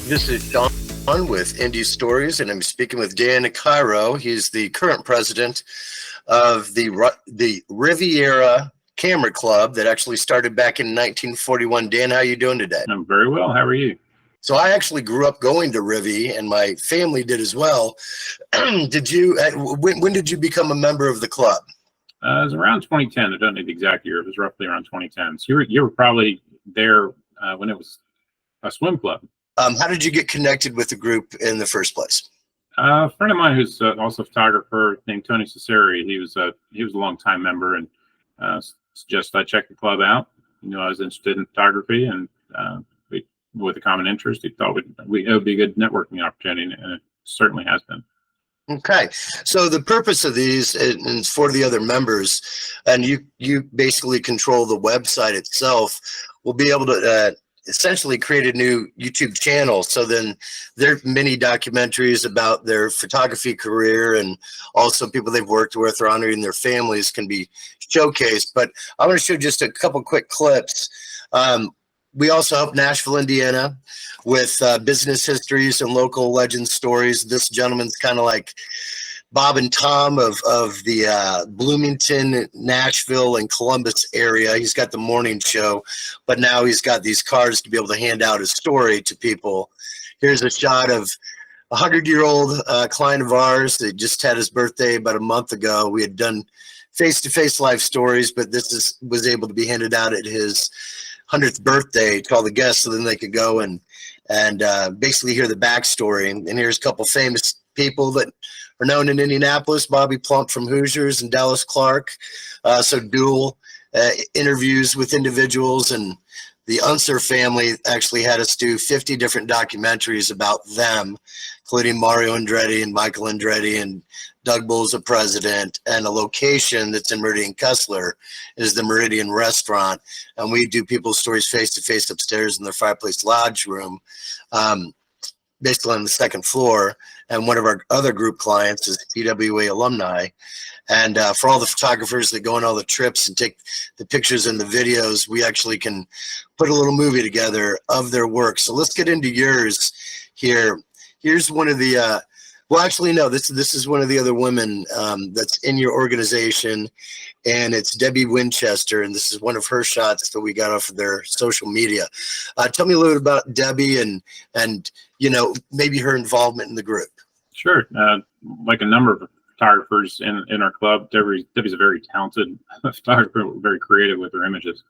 This is Sean with Indie Stories, and I'm speaking with Dan Koiro. He's the current president of the Riviera Camera Club that actually started back in 1941. Dan, how are you doing today? I'm very well. How are you? So I actually grew up going to Rivi, and my family did as well. Did you? When did you become a member of the club? It was around 2010. I don't know the exact year. It was roughly around 2010. So you were probably there when it was a swim club. How did you get connected with the group in the first place? A friend of mine who's also a photographer named Tony Cesari. He was a longtime member and suggested I check the club out. You know, I was interested in photography, and with a common interest, he thought it would be a good networking opportunity, and it certainly has been. Okay, so the purpose of these is for the other members, and you basically control the website itself. We'll be able to essentially create a new YouTube channel. So then there are many documentaries about their photography career, and also people they've worked with or honoring their families can be showcased. But I want to show just a couple quick clips. We also help Nashville, Indiana with business histories and local legend stories. This gentleman's kind of like Bob and Tom of the Bloomington, Nashville, and Columbus area. He's got the morning show, but now he's got these cards to be able to hand out his story to people. Here's a shot of a 100-year-old client of ours that just had his birthday about a month ago. We had done face-to-face live stories, but this was able to be handed out at his 100th birthday to all the guests, so then they could go and basically hear the backstory. And here's a couple famous people that are known in Indianapolis: Bobby Plump from Hoosiers and Dallas Clark. So dual interviews with individuals, and the Unser family actually had us do 50 different documentaries about them, including Mario Andretti and Michael Andretti and Doug Bull's the president. And a location that's in Meridian Kessler is the Meridian Restaurant. And we do people's stories face-to-face upstairs in their Fireplace Lodge room, basically on the second floor. And one of our other group clients is TWA alumni. And for all the photographers that go on all the trips and take the pictures and the videos, we actually can put a little movie together of their work. So let's get into yours here. Here's one of the, well, actually, no, this is one of the other women that's in your organization, and it's Debbie Winchester, and this is one of her shots that we got off of their social media. Tell me a little bit about Debbie and you know, maybe her involvement in the group. Sure. Like a number of photographers in our club, Debbie's a very talented photographer, very creative with her images.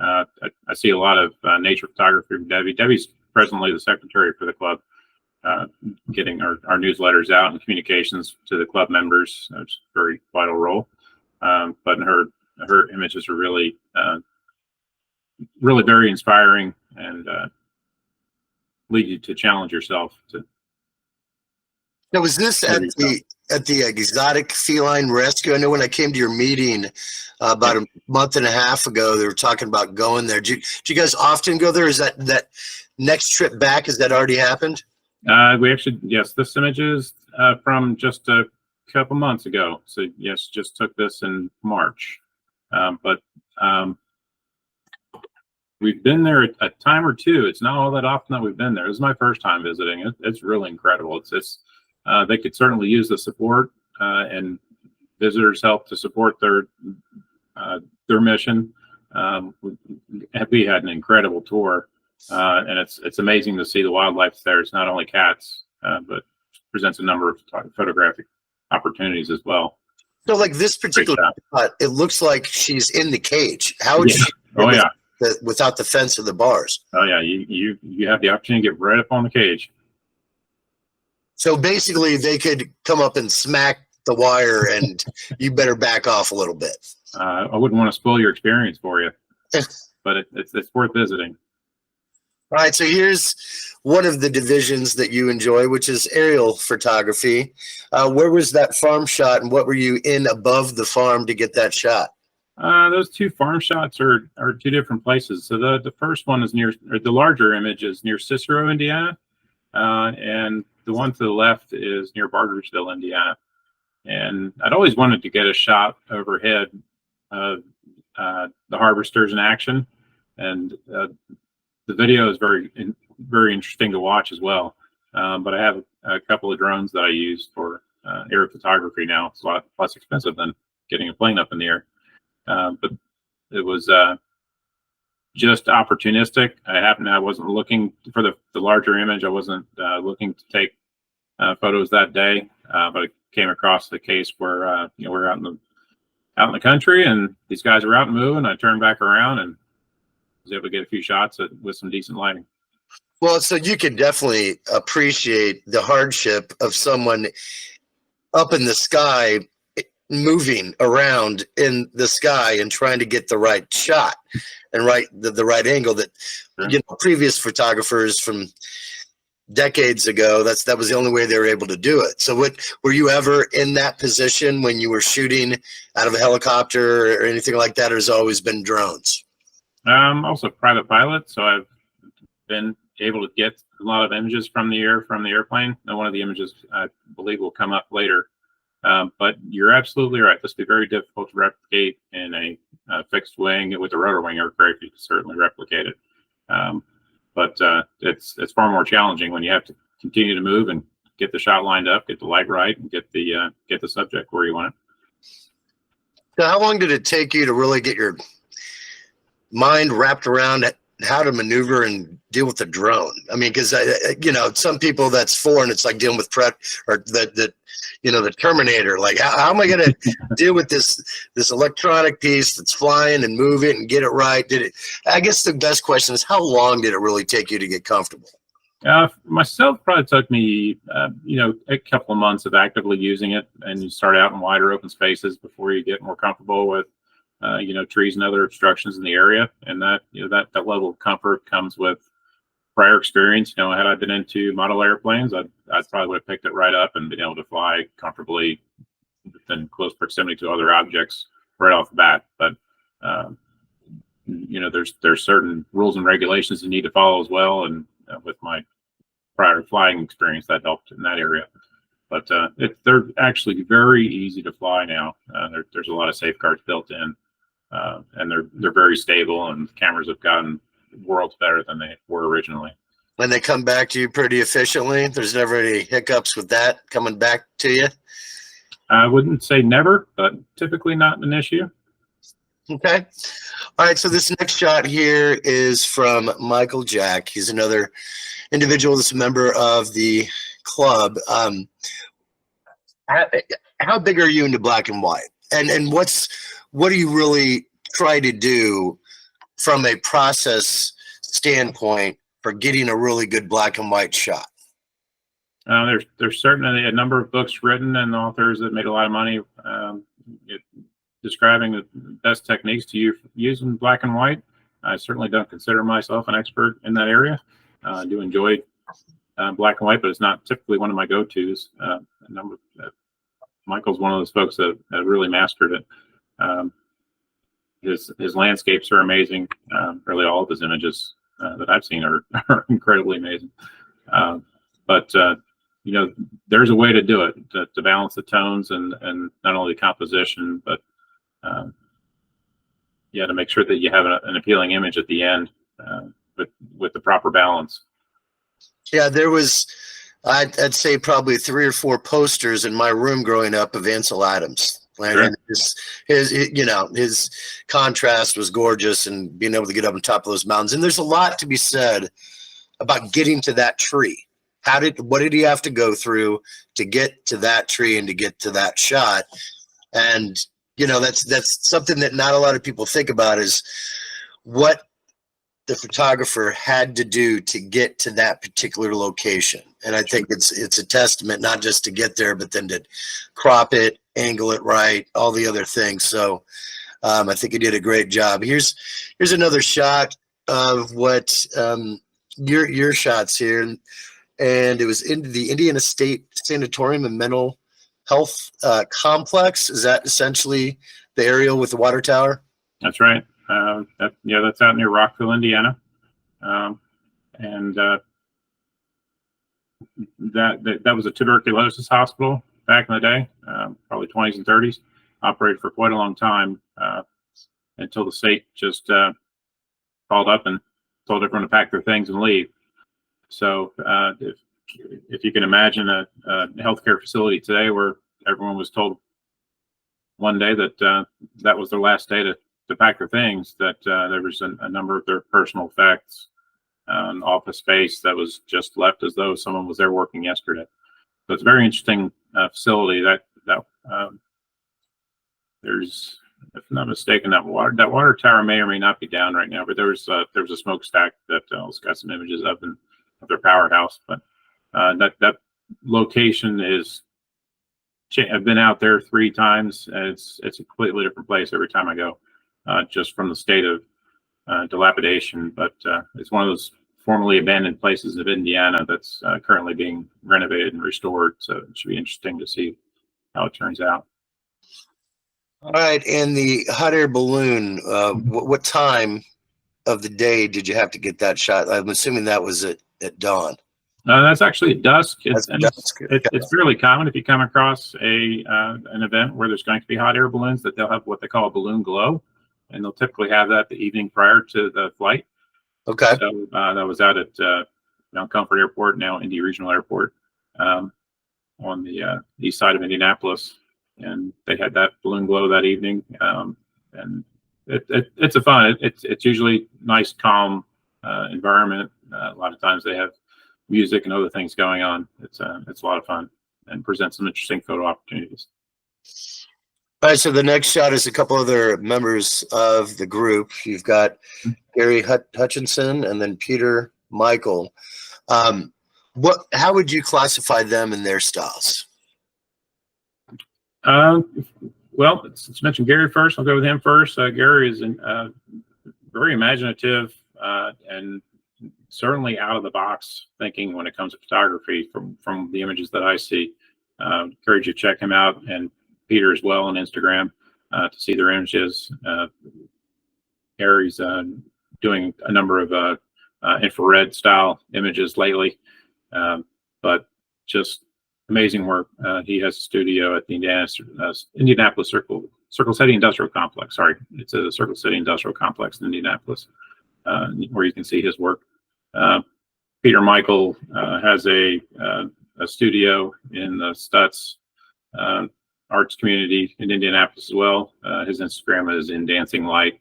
I see a lot of nature photography from Debbie. Debbie's presently the secretary for the club, getting our newsletters out and communications to the club members. It's a very vital role. But her images are really very inspiring, and lead you to challenge yourself to. Now, was this at the Exotic Feline Rescue? I know when I came to your meeting about a month and a half ago, they were talking about going there. Do you guys often go there? Is that next trip back? Has that already happened? We actually, yes, this image is from just a couple months ago. So yes, just took this in March. But we've been there a time or two. It's not all that often that we've been there. It was my first time visiting. It's really incredible. It's they could certainly use the support, and visitors help to support their mission. We had an incredible tour, and it's amazing to see the wildlife there. It's not only cats, but presents a number of photographic opportunities as well. So, like this particular shot, it looks like she's in the cage. How would she? Oh yeah. Without the fence or the bars. Oh yeah, you have the opportunity to get right up on the cage. So basically, they could come up and smack the wire, and you better back off a little bit. I wouldn't want to spoil your experience for you, but it's worth visiting. All right, so here's one of the divisions that you enjoy, which is aerial photography. Where was that farm shot, and what were you in above the farm to get that shot? Those two farm shots are two different places. So the first one is or the larger image is near Cicero, Indiana, and the one to the left is near Bargersville, Indiana. And I'd always wanted to get a shot overhead of the harvesters in action, and the video is very interesting to watch as well. But I have a couple of drones that I use for air photography now. It's a lot less expensive than getting a plane up in the air. But it was just opportunistic. I wasn't looking for the larger image. I wasn't looking to take photos that day, but I came across the case where we're out in the country, and these guys were out and moving. I turned back around and was able to get a few shots with some decent lighting. Well, so you can definitely appreciate the hardship of someone up in the sky, moving around in the sky and trying to get the right shot and the right angle that previous photographers from decades ago, that was the only way they were able to do it. So were you ever in that position when you were shooting out of a helicopter or anything like that, or has it always been drones? Also private pilot, so I've been able to get a lot of images from the airplane. And one of the images I believe will come up later. But you're absolutely right. This would be very difficult to replicate in a fixed wing. With a rotor wing aircraft, you can certainly replicate it. But it's far more challenging when you have to continue to move and get the shot lined up, get the light right, and get the subject where you want it. So how long did it take you to really get your mind wrapped around how to maneuver and deal with the drone? I mean, because some people that's foreign. It's like dealing with the Terminator. Like, how am I going to deal with this electronic piece that's flying and move it and get it right? I guess the best question is, how long did it really take you to get comfortable? Myself, probably took me a couple of months of actively using it, and you start out in wider open spaces before you get more comfortable with trees and other obstructions in the area. And that level of comfort comes with prior experience. Had I been into model airplanes, I probably would have picked it right up and been able to fly comfortably within close proximity to other objects right off the bat. But there's certain rules and regulations you need to follow as well. And with my prior flying experience, that helped in that area. But they're actually very easy to fly now. There's a lot of safeguards built in, and they're very stable. And cameras have gotten worlds better than they were originally. When they come back to you pretty efficiently, there's never any hiccups with that coming back to you? I wouldn't say never, but typically not an issue. Okay. All right. So this next shot here is from Michael Jack. He's another individual that's a member of the club. How big are you into black and white? And what do you really try to do from a process standpoint for getting a really good black and white shot? There's certainly a number of books written and authors that made a lot of money describing the best techniques to use in black and white. I certainly don't consider myself an expert in that area. I do enjoy black and white, but it's not typically one of my go-tos. Michael's one of those folks that really mastered it. His landscapes are amazing. Really, all of his images that I've seen are incredibly amazing. But there's a way to do it to balance the tones and not only the composition, but to make sure that you have an appealing image at the end with the proper balance. Yeah, there was, I'd say probably 3 or 4 posters in my room growing up of Ansel Adams. And his contrast was gorgeous, and being able to get up on top of those mountains. And there's a lot to be said about getting to that tree. What did he have to go through to get to that tree and to get to that shot? And that's something that not a lot of people think about, is what the photographer had to do to get to that particular location. And I think it's a testament, not just to get there, but then to crop it, angle it right, all the other things. So I think he did a great job. Here's another shot of what your shots here, and it was in the Indiana State Sanatorium and Mental Health Complex. Is that essentially the area with the water tower? That's right. That's out near Rockville, Indiana, and that was a tuberculosis hospital back in the day, probably 20s and 30s. Operated for quite a long time until the state just called up and told everyone to pack their things and leave. So if you can imagine a healthcare facility today where everyone was told one day that that was their last day to pack their things, that there was a number of their personal effects, office space that was just left as though someone was there working yesterday. So it's a very interesting facility. There's, if I'm not mistaken, that water tower may or may not be down right now, but there was a smokestack that it's got some images of their powerhouse. But that location is. I've been out there 3 times. And it's a completely different place every time I go, just from the state of dilapidation. But it's one of those formerly abandoned places of Indiana that's currently being renovated and restored. So it should be interesting to see how it turns out. All right, and the hot air balloon, what time of the day did you have to get that shot? I'm assuming that was at dawn. That's actually at dusk. It's Okay. fairly common if you come across an event where there's going to be hot air balloons, that they'll have what they call a balloon glow, and they'll typically have that the evening prior to the flight. Okay. So that was out at Mount Comfort Airport, now Indy Regional Airport, on the east side of Indianapolis. And they had that balloon glow that evening, and it's a fun. It's usually nice, calm environment. A lot of times they have music and other things going on. It's a lot of fun and presents some interesting photo opportunities. All right, so the next shot is a couple other members of the group. You've got Gary Hutchinson and then Peter Michael. How would you classify them in their styles? Well, let's mention Gary first. I'll go with him first. Gary is very imaginative and certainly out of the box thinking when it comes to photography from the images that I see. Encourage you to check him out, and Peter as well on Instagram to see their images. Gary's doing a number of infrared style images lately, but just amazing work. He has a studio at the Indianapolis Circle City Industrial Complex. Sorry, it's a Circle City Industrial Complex in Indianapolis, where you can see his work. Peter Michael has a studio in the Stutz arts community in Indianapolis as well. His Instagram is in Dancing Light.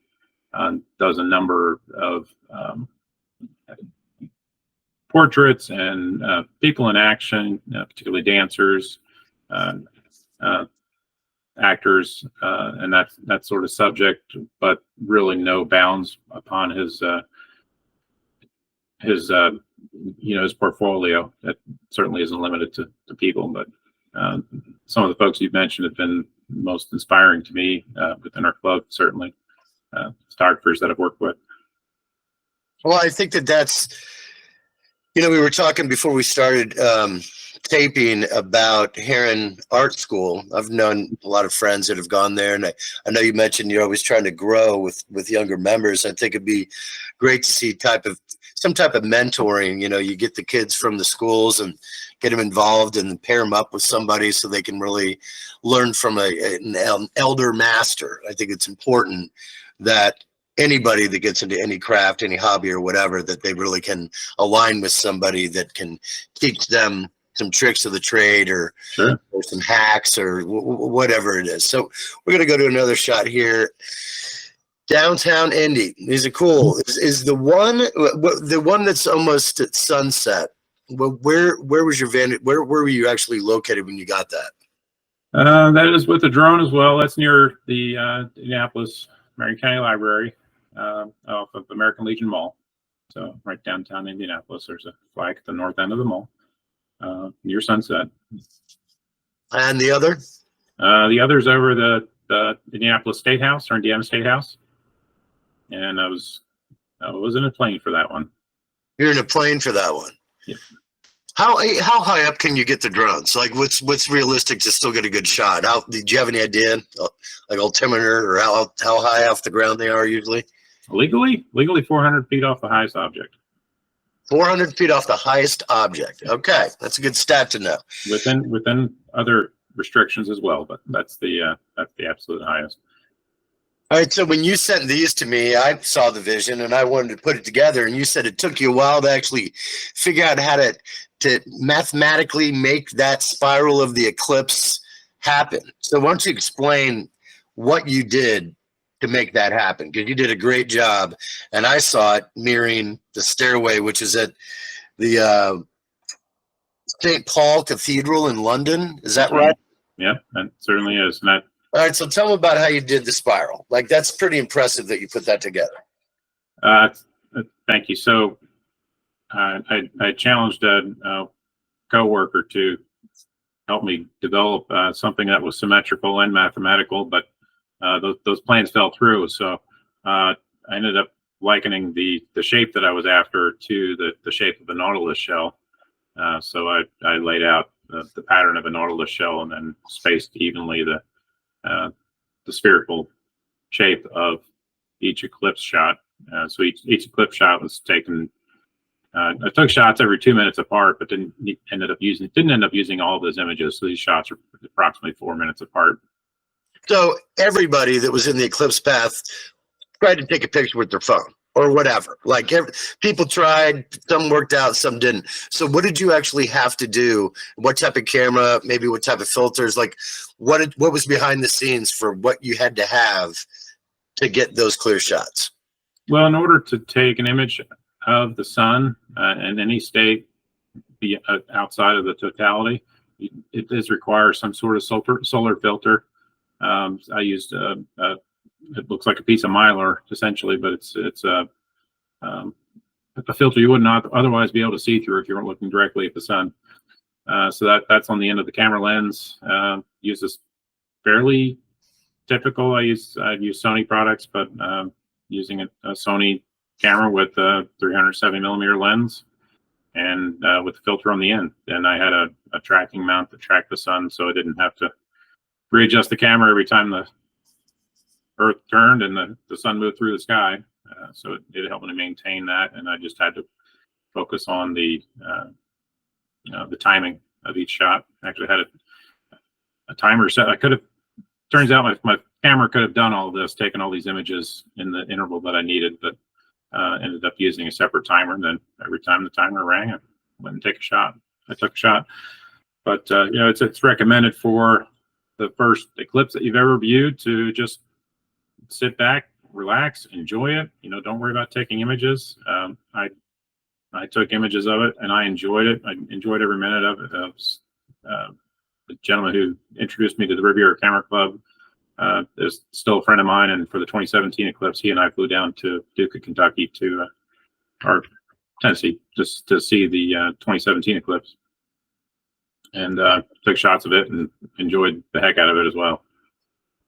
Does a number of portraits and people in action, particularly dancers, actors, and that sort of subject, but really no bounds upon his portfolio. That certainly isn't limited to people, but some of the folks you've mentioned have been most inspiring to me within our club, certainly photographers that I've worked with. Well, I think that's, we were talking before we started taping about Heron Art School. I've known a lot of friends that have gone there, and I know you mentioned you're always trying to grow with younger members. I think it'd be great to see some type of mentoring. You get the kids from the schools and get them involved and pair them up with somebody so they can really learn from an elder master. I think it's important that anybody that gets into any craft, any hobby or whatever, that they really can align with somebody that can teach them some tricks of the trade or some hacks or whatever it is. So we're going to go to another shot here. Downtown Indy. These are cool. Is the one that's almost at sunset? Well, where was your vantage? Where were you actually located when you got that? That is with the drone as well. That's near the Indianapolis Marion County Library, off of American Legion Mall. So right downtown Indianapolis, there's a flag at the north end of the mall, near sunset. And the other? The other's over the Indianapolis State House, or Indiana State House. And I was in a plane for that one. You're in a plane for that one. Yeah. How high up can you get the drones? Like, what's realistic to still get a good shot? Did you have any idea, like altimeter, or how high off the ground they are usually? Legally 400 feet off the highest object. 400 feet off the highest object. Okay, that's a good stat to know. Within other restrictions as well, but that's the absolute highest. All right. So when you sent these to me, I saw the vision and I wanted to put it together. And you said it took you a while to actually figure out how to mathematically make that spiral of the eclipse happen. So why don't you explain what you did to make that happen? Because you did a great job. And I saw it mirroring the stairway, which is at the St. Paul Cathedral in London. Is that right? Yeah, that certainly is. And that, All right. So tell me about how you did the spiral. Like, that's pretty impressive that you put that together. thank you. So I challenged a coworker to help me develop something that was symmetrical and mathematical, but those plans fell through. So I ended up likening the shape that I was after to the shape of a nautilus shell. So I laid out the pattern of a nautilus shell and then spaced evenly the spherical shape of each eclipse shot. So each eclipse shot was taken. I took shots every 2 minutes apart, but didn't end up using all of those images. So these shots are approximately 4 minutes apart. So everybody that was in the eclipse path tried to take a picture with their phone or whatever. Like, people tried, some worked out, some didn't. So what did you actually have to do? What type of camera, maybe what type of filters, like what was behind the scenes for what you had to have to get those clear shots? Well, in order to take an image of the sun in any state outside of the totality, it does require some sort of solar filter. I used it looks like a piece of mylar essentially, but it's a filter you would not otherwise be able to see through if you weren't looking directly at the sun. So that's on the end of the camera lens. Use this fairly typical. I use Sony products, but using a Sony camera with a 370 millimeter lens and with the filter on the end. And I had a tracking mount that tracked the sun, so I didn't have to readjust the camera every time the Earth turned and the sun moved through the sky. So it helped me maintain that, and I just had to focus on the timing of each shot. I actually had a timer set. Turns out my camera could have done all of this, taken all these images in the interval that I needed, but ended up using a separate timer. And then every time the timer rang, I went and take a shot. I took a shot. But it's recommended for the first eclipse that you've ever viewed to just sit back, relax, enjoy it. Don't worry about taking images. I took images of it and I enjoyed it. I enjoyed every minute of it. The gentleman who introduced me to the Riviera Camera Club is still a friend of mine, and for the 2017 eclipse, he and I flew down to Duke, Kentucky, or Tennessee, just to see the 2017 eclipse, and took shots of it and enjoyed the heck out of it as well.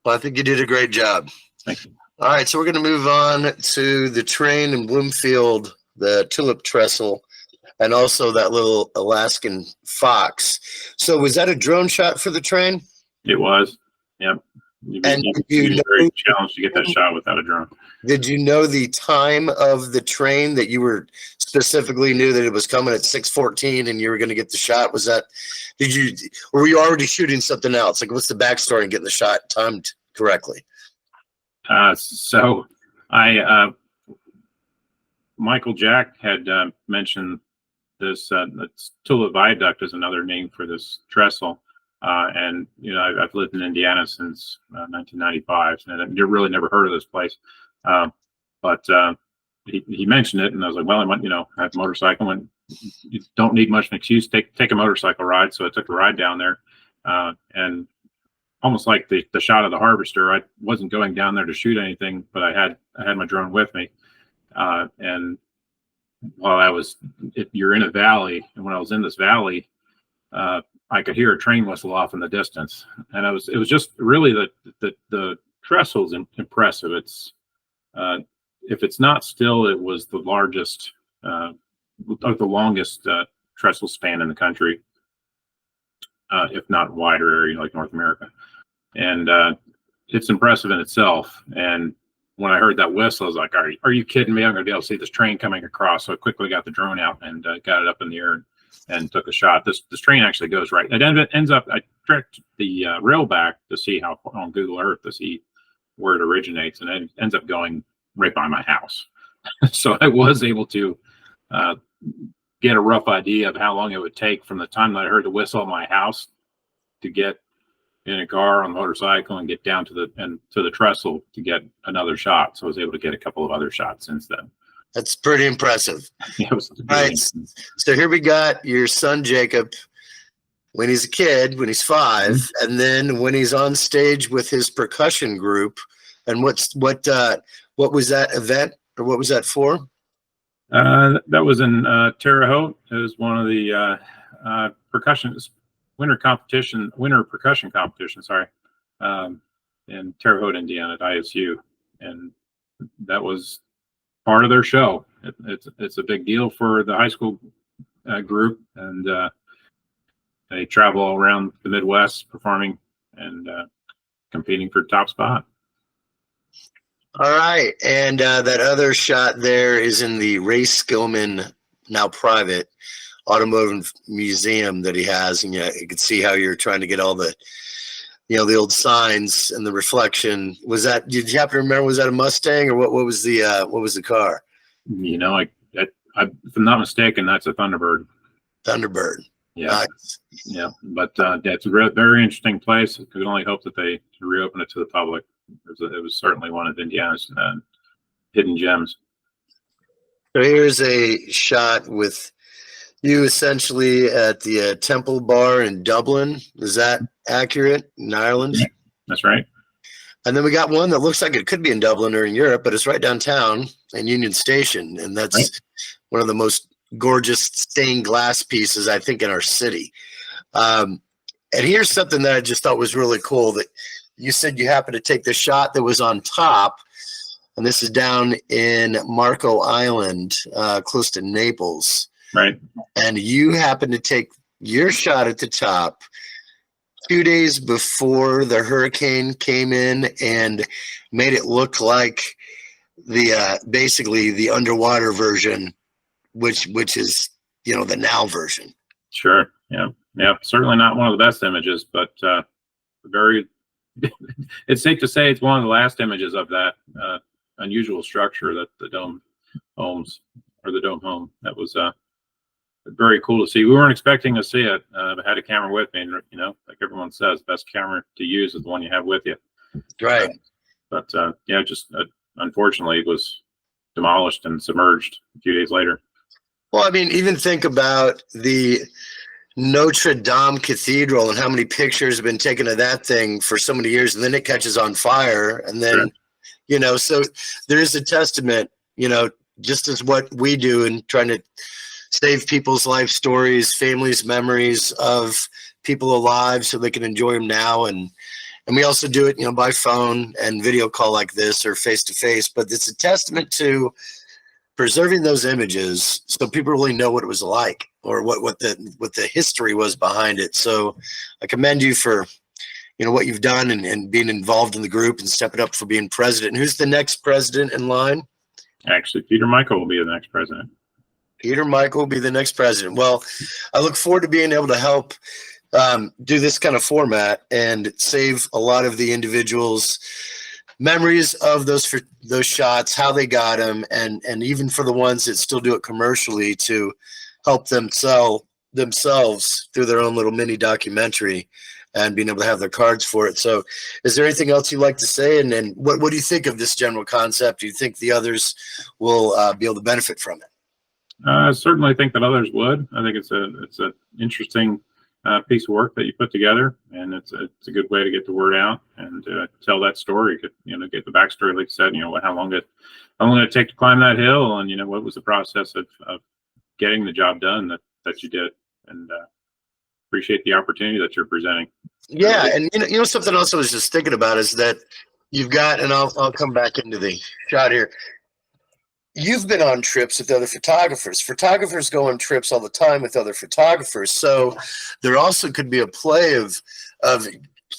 Well, I think you did a great job. Thank you. All right, so we're going to move on to the train in Bloomfield, the tulip trestle, and also that little Alaskan fox. So was that a drone shot for the train? It was. Yep. You'd be very challenged to get that shot without a drone. Did you know the time of the train, that you were specifically knew that it was coming at 6:14 and you were going to get the shot? Or were you already shooting something else? Like, what's the backstory in getting the shot timed correctly? So Michael Jack had mentioned this tulip viaduct is another name for this trestle. And I've lived in Indiana since 1995, and I've really never heard of this place. But he mentioned it, and I was like, well, I have a motorcycle, and you don't need much of an excuse. Take a motorcycle ride. So I took a ride down there, and almost like the shot of the harvester, I wasn't going down there to shoot anything, but I had my drone with me, and while you're in a valley, and when I was in this valley, I could hear a train whistle off in the distance, and it was just really the trestle's impressive. It's if it's not still, it was the largest, or the longest trestle span in the country, if not wider area like North America, and it's impressive in itself. And when I heard that whistle, I was like, "Are you kidding me? I'm going to be able to see this train coming across." So I quickly got the drone out and got it up in the air and took a shot. This train actually goes right. It ends up. I tracked the rail back to see how on Google Earth to see where it originates, and it ends up going right by my house. So I was able to get a rough idea of how long it would take from the time that I heard the whistle at my house to get in a car on a motorcycle and get down to the trestle to get another shot. So I was able to get a couple of other shots since then. That's pretty impressive. Yeah, it was All right. So here we got your son, Jacob, when he's a kid, when he's 5, and then when he's on stage with his percussion group. And what was that event, or what was that for? That was in Terre Haute. It was one of the winter percussion competition. Sorry, in Terre Haute, Indiana, at ISU, and that was part of their show. It's a big deal for the high school group, and they travel all around the Midwest performing and competing for top spot. All right, and that other shot there is in the Ray Skillman, now private, automotive museum that he has, and you can see how you're trying to get all the, the old signs and the reflection. Was that? Did you happen to remember? Was that a Mustang, or what was the car? If I'm not mistaken, that's a Thunderbird. Thunderbird. Yeah. Nice. Yeah, but it's a very interesting place. I could only hope that they reopen it to the public. It was certainly one of Indiana's hidden gems. So here's a shot with you essentially at the Temple Bar in Dublin. Is that accurate? In Ireland? Yeah, that's right. And then we got one that looks like it could be in Dublin or in Europe, but it's right downtown in Union Station. And that's right. One of the most gorgeous stained glass pieces, I think, in our city. And here's something that I just thought was really cool, that you said you happened to take the shot that was on top, and this is down in Marco Island, close to Naples. Right. And you happened to take your shot at the top 2 days before the hurricane came in and made it look like the basically the underwater version, which is the now version. Sure. Yeah. Certainly not one of the best images, but very. It's safe to say it's one of the last images of that unusual structure that the dome homes, or the dome home. That was very cool to see. We weren't expecting to see it. I had a camera with me, and like everyone says, best camera to use is the one you have with you. Right. But unfortunately, it was demolished and submerged a few days later. Well, I mean, even think about the Notre Dame Cathedral and how many pictures have been taken of that thing for so many years, and then it catches on fire, and then sure. So there is a testament, just as what we do in trying to save people's life stories, families' memories of people alive, so they can enjoy them now, and we also do it by phone and video call like this, or face to face. But it's a testament to preserving those images so people really know what it was like, or what the history was behind it. So I commend you for what you've done, and being involved in the group and stepping up for being president. Who's the next president in line? Actually, Peter Michael will be the next president. Peter Michael will be the next president. Well, I look forward to being able to help do this kind of format and save a lot of the individuals' memories of those shots, how they got them, and even for the ones that still do it commercially, to help them sell themselves through their own little mini documentary and being able to have their cards for it. So is there anything else you'd like to say? And then what do you think of this general concept? Do you think the others will be able to benefit from it? I certainly think that others would. I think it's an interesting piece of work that you put together, and it's a good way to get the word out and tell that story. Get the backstory, like you said. How long did it take to climb that hill, and what was the process of getting the job done that you did, and appreciate the opportunity that you're presenting. Yeah, and something else I was just thinking about is that you've got, and I'll come back into the shot here. You've been on trips with other photographers. Photographers go on trips all the time with other photographers. So there also could be a play of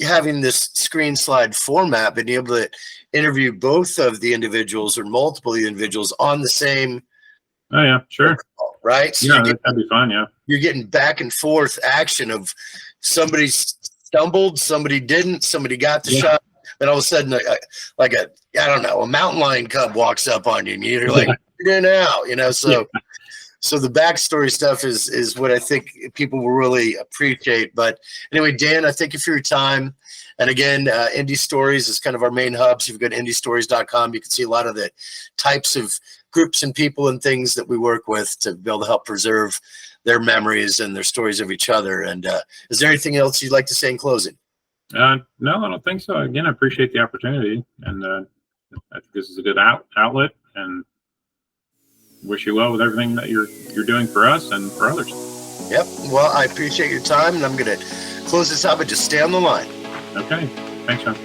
having this screen slide format, being able to interview both of the individuals or multiple individuals on the same. Oh yeah, sure. Right. So yeah, that'd be fun. Yeah. You're getting back and forth action of somebody stumbled, somebody didn't, somebody got the shot. then all of a sudden, like a, I don't know, a mountain lion cub walks up on you and you're like, you're now, so. So the backstory stuff is what I think people will really appreciate. But anyway, Dan, I thank you for your time. And again, Indie Stories is kind of our main hub. So if you go to indiestories.com, you can see a lot of the types of groups and people and things that we work with to be able to help preserve their memories and their stories of each other. And is there anything else you'd like to say in closing? No, I don't think so. Again, I appreciate the opportunity, and I think this is a good outlet, and wish you well with everything that you're doing for us and for others. Yep. Well, I appreciate your time, and I'm going to close this out, but just stay on the line. Okay. Thanks, John.